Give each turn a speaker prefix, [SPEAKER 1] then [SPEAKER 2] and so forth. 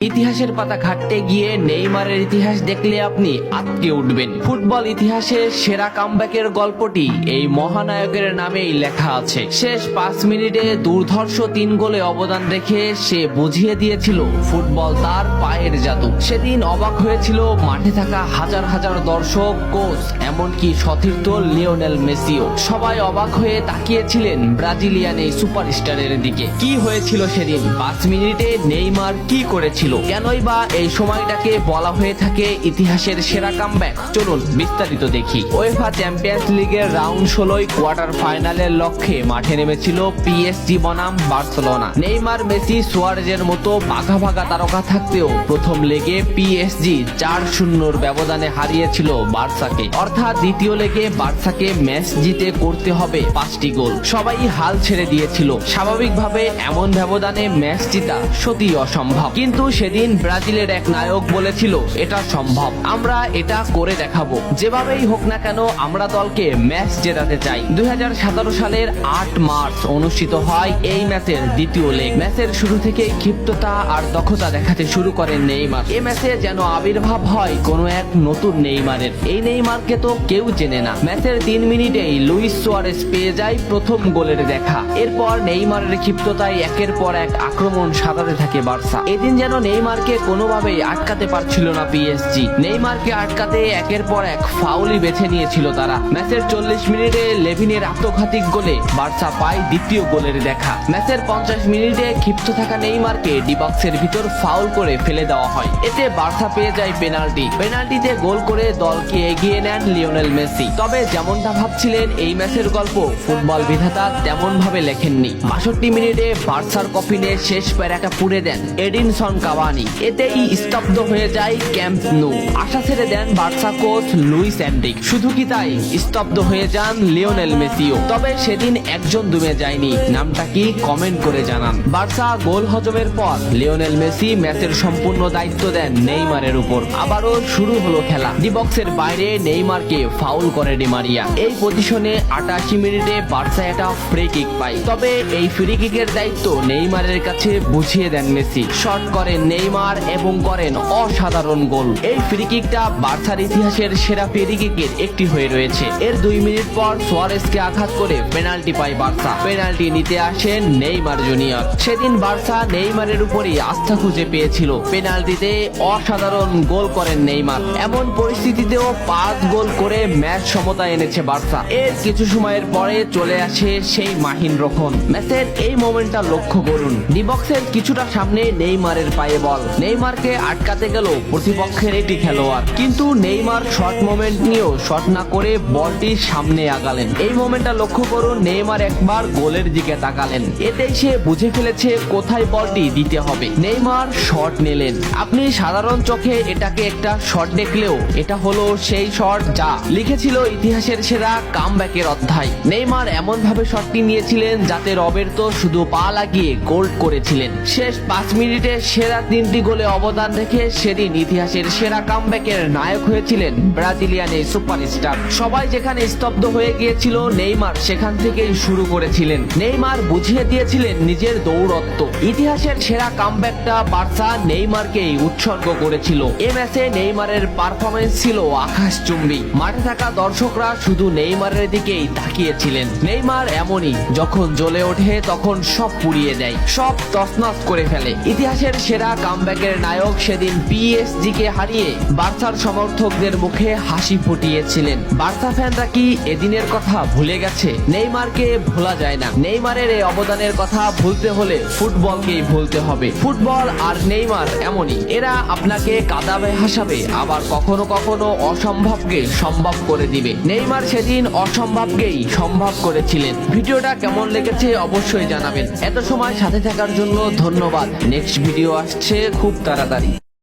[SPEAKER 1] ইতিহাসের পাতা ঘাটতে গিয়ে নেইমারের ইতিহাস দেখলে আপনি আঁতকে উঠবেন। ফুটবল ইতিহাসের সেরা কামব্যাকের গল্পটি এই মহানায়কের নামেই লেখা আছে। শেষ 5 মিনিটে দুর্ধর্ষ 3 গোলে অবদান রেখে সে বুঝিয়ে দিয়েছিল ফুটবল তার পায়ের জাদু। সেদিন অবাক হয়েছিল মাঠে থাকা হাজার হাজার দর্শক, কোচ, এমনকি সতীর্থ লিওনেল মেসিও। সবাই অবাক হয়ে তাকিয়েছিলেন ব্রাজিলিয়ান এই সুপারস্টারের দিকে। কি হয়েছিল সেদিন? 5 মিনিটে নেইমার কি করেছিল? কেনই বা এই সময়টাকে বলা হয়ে থাকে ইতিহাসের সেরা কামব্যাক? চলুন বিস্তারিত দেখি। উয়েফা চ্যাম্পিয়ন্স লিগের রাউন্ড 16 কোয়ার্টার ফাইনালের লক্ষ্যে মাঠে নেমেছিল পিএসজি বনাম বার্সেলোনা। নেইমার, মেসি, সুয়ারেজের মতো ভাগা ভাগা তারকা থাকতেও প্রথম লেগে পিএসজি 4-0 ব্যবধানে হারিয়েছিল বার্সাকে। অর্থাৎ দ্বিতীয় লেগে বার্সাকে ম্যাচ জিতে করতে হবে 5টি গোল। সবাই হাল ছেড়ে দিয়েছিল। স্বাভাবিকভাবে এমন ব্যবধানে ম্যাচ জিতা সত্যিই অসম্ভব, কিন্তু সেদিন ব্রাজিলের এক নায়ক বলেছিল এটা সম্ভব, আমরা এটা করে দেখাবো। যেভাবেই হোক না কেন আমরা দলকে ম্যাচ জেতাতে চাই। 2017 সালের 8 মার্চ অনুষ্ঠিত হয় এই ম্যাচের দ্বিতীয় লেগ। ম্যাচের শুরু থেকেই ক্ষিপ্ততা আর দক্ষতা দেখাতে শুরু করেন নেইমার। এই ম্যাচে যেন আবির্ভাব হয় কোনো এক নতুন নেইমারের। এই নেইমারকে তো কেউ চেনে না। ম্যাচের 3 মিনিটেই লুইস সুয়ারেজ পেয়ে যায় প্রথম গোলের দেখা। এরপর নেইমারের ক্ষিপ্ততায় একের পর এক আক্রমণ সাজাতে থাকে বার্সা। এদিন যেন নেইমারকে কোনোভাবেই আটকাতে পারছিল না পিএসজি। নেইমারকে আটকাতে একের পর এক ফাউলই বেছে নিয়েছিল তারা। ম্যাচের 40 মিনিটে লেভিনের আত্মঘাতিক গোলে বার্সা পায় দ্বিতীয় গোলের দেখা। ম্যাচের 50 মিনিটে ক্ষিপ্ত থাকা নেইমারকে ডি বক্সের ভিতর ফাউল করে ফেলে দেওয়া হয়। এতে বার্সা পেয়ে যায় পেনাল্টিতে গোল করে দলকে এগিয়ে নেন লিওনেল মেসি। তবে যেমনটা ভাবছিলেন এই ম্যাচের গল্প ফুটবল বিধাতা তেমন ভাবে লেখেননি। 62 মিনিটে বার্সার কফিনে শেষ প্যারাটা পুড়ে দেন এডিনসন কাভানি। এতেই স্তব্ধ হয়ে যায় ক্যাম্প নু। আশা ছেড়ে দেন বার্সা কোচ লুইস এনরিক। শুধু কি তাই, স্তব্ধ হয়ে যান লিওনেল মেসিও। তবে সেদিন একজন দমে যায়নি। নামটা কি কমেন্ট করে জানান। বার্সা গোল হজমের পর লিওনেল মেসি ম্যাচের সম্পূর্ণ দায়িত্ব দেন নেইমারের উপর। আবারও শুরু হলো খেলা। ডি বক্সের বাইরে নেইমারকে ফাউল করে ডি মারিয়া। এই পজিশনে 88 মিনিটে বার্সা একটা ফ্রি কিক পায়। তবে এই ফ্রি কিকের দায়িত্ব নেইমারের কাছে বুঝিয়ে দেন মেসি। শট করেন নেইমার এবং করেন অসাধারণ গোল। এই ফ্রি কিকটা বার্সার ইতিহাসের সেরা ফ্রি কিকের একটি হয়ে রয়েছে। এর 2 মিনিট পর সুয়ারেজকে আঘাত করে পেনাল্টি পায় বার্সা। পেনাল্টি নিতে আসেন নেইমার জুনিয়র। সেদিন বার্সা নেইমারের উপরই আস্থা খুঁজে পেয়েছিল। পেনাল্টিতে অসাধারণ গোল করেন নেইমার। এমন পরিস্থিতিতেও 5 গোল করে ম্যাচ সমতা এনেছে বার্সা। এর কিছু সময়ের পরে চলে আসে সেই মাহিন রক্ষণ। ম্যাচের এই মোমেন্টটা লক্ষ্য করুন। ডি বক্সের কিছুটা সামনে নেইমারের পায়ে বল। নেইমারকে আটকাতে গেল প্রতিপক্ষের একটি খেলোয়াড়, কিন্তু নেইমার শর্ট মোমেন্ট নিয়েও শট না করে বলটি সামনে আগালেন। এই মোমেন্টটা লক্ষ্য করুন। নেইমার একবার গোলের দিকে তাকালেন। এতেই সে বুঝে ফেলেছে কোথায় বলটি দিতে হবে। নেইমার শট নিলেন। আপনি সাধারণ চোখে এটাকে একটা শট দেখলেও এটা হলো সেই শট যা লিখেছিল ইতিহাসের সেরা কামব্যাকের অধ্যায়। নেইমার এমন ভাবে শটটি নিয়েছিলেন যাতে রবের্তো শুধু পা লাগিয়ে গোল করেছিলেন। শেষ 5 মিনিটে সেরা 3টি গোলে অবদান রেখে সেদিন ইতিহাসের সেরা কামব্যাকের নায়ক হয়েছিলেন ব্রাজিলিয়ান এই সুপারস্টার। সবাই যেখানে স্তব্ধ হয়ে গিয়েছিল নেইমার সেখান থেকেই শুরু করেছিলেন। নেইমার বুঝিয়ে দিয়েছিলেন নিজের দৌড়ত্ব। ইতিহাসের সেরা কামব্যাকটা বার্সা নেইমারকেই উৎসর্গ করেছিল। এ ম্যাচে নেইমারের পারফরমেন্স ছিল আকাশচুম্বী। মাঠে থাকা দর্শকরা শুধু নেইমারের দিকেই তাকিয়েছিলেন। নেইমার এমনই, যখন জ্বলে ওঠে তখন সব পুড়িয়ে দেয়, সব তছনছ করে ফেলে। ইতিহাসের সেরা কামব্যাকের নায়ক সেদিন পিএসজি কে হারিয়ে বার্সার সমর্থকদের মুখে হাসি ফুটিয়েছিলেন। বার্সা ফ্যানরা কি এদিনের কথা ভুলে গেছে? নেইমারকে ভোলা যায় না। নেইমারের এই অবদানের কথা ভুলতে হলে ফুটবলকেই ভুলতে হবে। ফুটবল আর নেইমার এমনই, এরা আপনাকে কাঁদাবে, হাসাবে, আবার কখনো কখনো অসম্ভবকে সম্ভব করে দিবে। নেইমার সেদিন অসম্ভবকেই সম্ভব করেছিলেন। ভিডিওটা কেমন লেগেছে অবশ্যই জানাবেন। এত সময় সাথে থাকার জন্য ধন্যবাদ। নেক্সট ভিডিও আসছে খুব তাড়াতাড়ি।